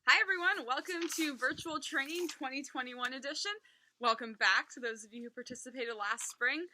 Hi everyone, welcome to Virtual Training 2021 edition. Welcome back to those of you who participated last spring.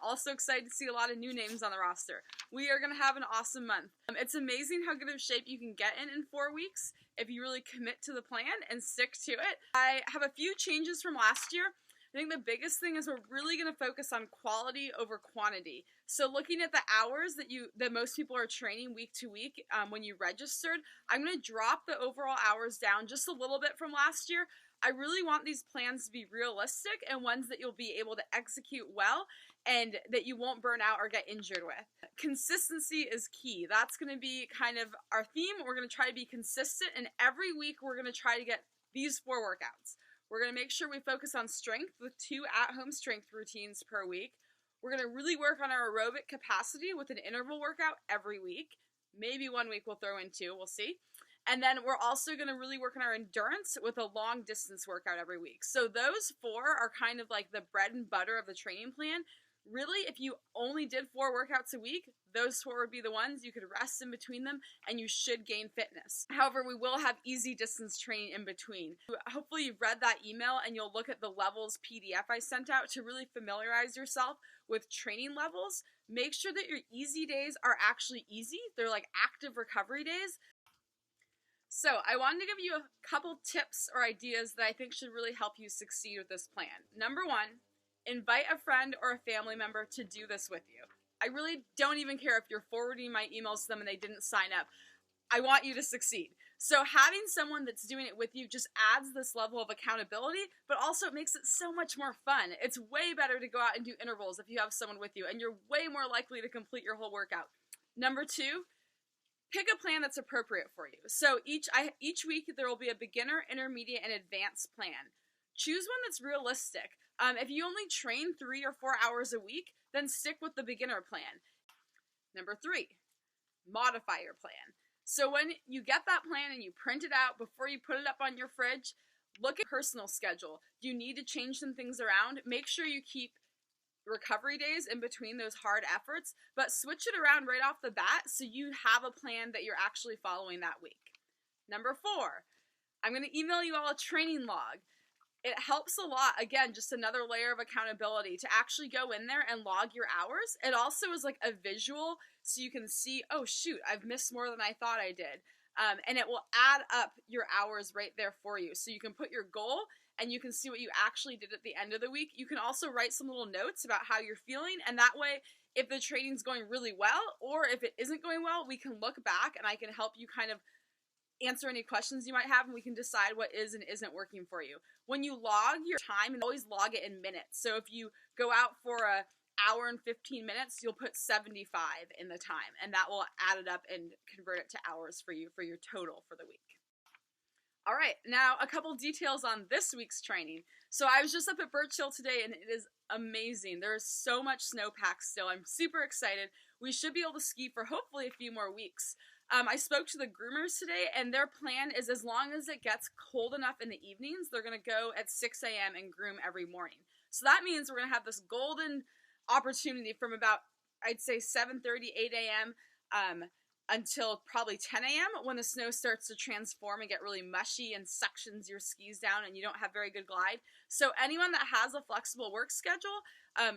Also excited to see a lot of new names on the roster. We are going to have an awesome month. It's amazing how good of shape you can get in 4 weeks if you really commit to the plan and stick to it. I have a few changes from last year. I think the biggest thing is we're really going to focus on quality over quantity. So looking at the hours that most people are training week to week when you registered, I'm going to drop the overall hours down just a little bit from last year. I really want these plans to be realistic and ones that you'll be able to execute well and that you won't burn out or get injured with. Consistency is key. That's going to be kind of our theme. We're going to try to be consistent, and every week we're going to try to get these 4 workouts. We're going to make sure we focus on strength with 2 at-home strength routines per week. We're going to really work on our aerobic capacity with an interval workout every week. Maybe 1 week we'll throw in 2, we'll see. And then we're also going to really work on our endurance with a long distance workout every week. So those 4 are kind of like the bread and butter of the training plan. Really, if you only did 4 workouts a week, those 4 would be the ones. You could rest in between them and you should gain fitness. However, we will have easy distance training in between. Hopefully you've read that email and you'll look at the levels PDF I sent out to really familiarize yourself with training levels. Make sure that your easy days are actually easy. They're like active recovery days. So I wanted to give you a couple tips or ideas that I think should really help you succeed with this plan. Number 1, invite a friend or a family member to do this with you. I really don't even care if you're forwarding my emails to them and they didn't sign up. I want you to succeed. So having someone that's doing it with you just adds this level of accountability, but also it makes it so much more fun. It's way better to go out and do intervals if you have someone with you, and you're way more likely to complete your whole workout. Number 2, pick a plan that's appropriate for you. So each week there will be a beginner, intermediate, and advanced plan. Choose one that's realistic. If you only train 3 or 4 hours a week, then stick with the beginner plan. Number 3, modify your plan. So when you get that plan and you print it out before you put it up on your fridge, look at your personal schedule. Do you need to change some things around? Make sure you keep recovery days in between those hard efforts, but switch it around right off the bat so you have a plan that you're actually following that week. Number 4, I'm going to email you all a training log. It helps a lot, again, just another layer of accountability to actually go in there and log your hours. It also is like a visual so you can see, oh shoot, I've missed more than I thought I did. And it will add up your hours right there for you. So you can put your goal and you can see what you actually did at the end of the week. You can also write some little notes about how you're feeling, and that way, if the training's going really well or if it isn't going well, we can look back and I can help you kind of answer any questions you might have, and we can decide what is and isn't working for you. When you log your time, and always log it in minutes. So if you go out for an hour and 15 minutes, you'll put 75 in the time, and that will add it up and convert it to hours for you for your total for the week. All right, now a couple details on this week's training. So I was just up at Birch Hill today, and it is amazing. There is so much snowpack still. I'm super excited. We should be able to ski for hopefully a few more weeks. I spoke to the groomers today, and their plan is as long as it gets cold enough in the evenings, they're going to go at 6 a.m. and groom every morning. So that means we're going to have this golden opportunity from about, I'd say 7:30, 8 a.m. Until probably 10 a.m. when the snow starts to transform and get really mushy and suctions your skis down and you don't have very good glide. So anyone that has a flexible work schedule,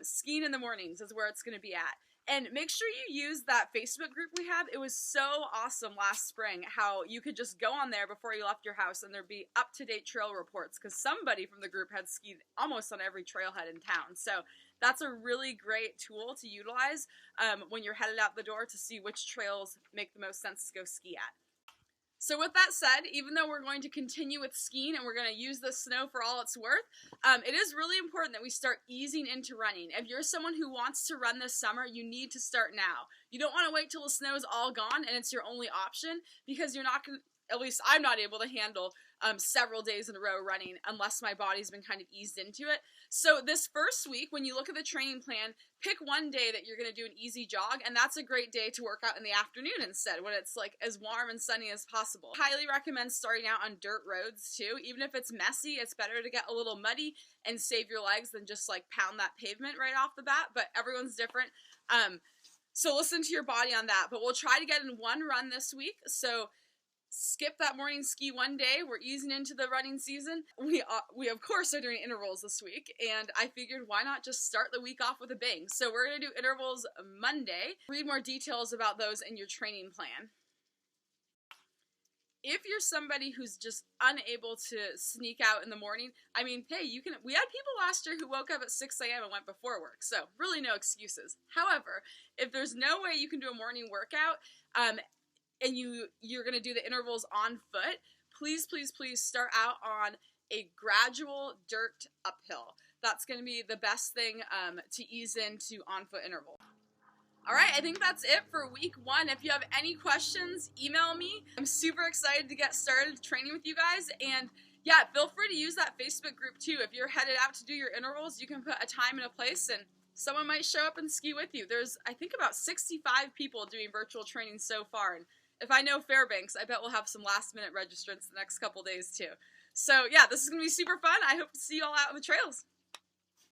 skiing in the mornings is where it's going to be at. And make sure you use that Facebook group we have. It was so awesome last spring how you could just go on there before you left your house and there'd be up-to-date trail reports because somebody from the group had skied almost on every trailhead in town. So that's a really great tool to utilize when you're headed out the door to see which trails make the most sense to go ski at. So with that said, even though we're going to continue with skiing and we're going to use the snow for all it's worth, it is really important that we start easing into running. If you're someone who wants to run this summer, you need to start now. You don't want to wait till the snow is all gone and it's your only option, because you're not going to, at least I'm not able to handle several days in a row running unless my body's been kind of eased into it. So this first week, when you look at the training plan, pick one day that you're going to do an easy jog, and that's a great day to work out in the afternoon instead, when it's like as warm and sunny as possible. Highly recommend starting out on dirt roads too. Even if it's messy, it's better to get a little muddy and save your legs than just like pound that pavement right off the bat, but everyone's different. So listen to your body on that, but we'll try to get in one run this week. So skip that morning ski one day. We're easing into the running season. We of course are doing intervals this week, and I figured why not just start the week off with a bang. So we're going to do intervals Monday. Read more details about those in your training plan. If you're somebody who's just unable to sneak out in the morning, I mean, hey, you can. We had people last year who woke up at 6 a.m. and went before work, so really no excuses. However, if there's no way you can do a morning workout, and you're going to do the intervals on foot, please start out on a gradual dirt uphill. That's going to be the best thing to ease into on-foot interval. All right, I think that's it for week 1. If you have any questions, email me. I'm super excited to get started training with you guys. And yeah, feel free to use that Facebook group too. If you're headed out to do your intervals, you can put a time and a place, and someone might show up and ski with you. There's, I think, about 65 people doing virtual training so far. And if I know Fairbanks, I bet we'll have some last-minute registrants the next couple days too. So yeah, this is going to be super fun. I hope to see you all out on the trails.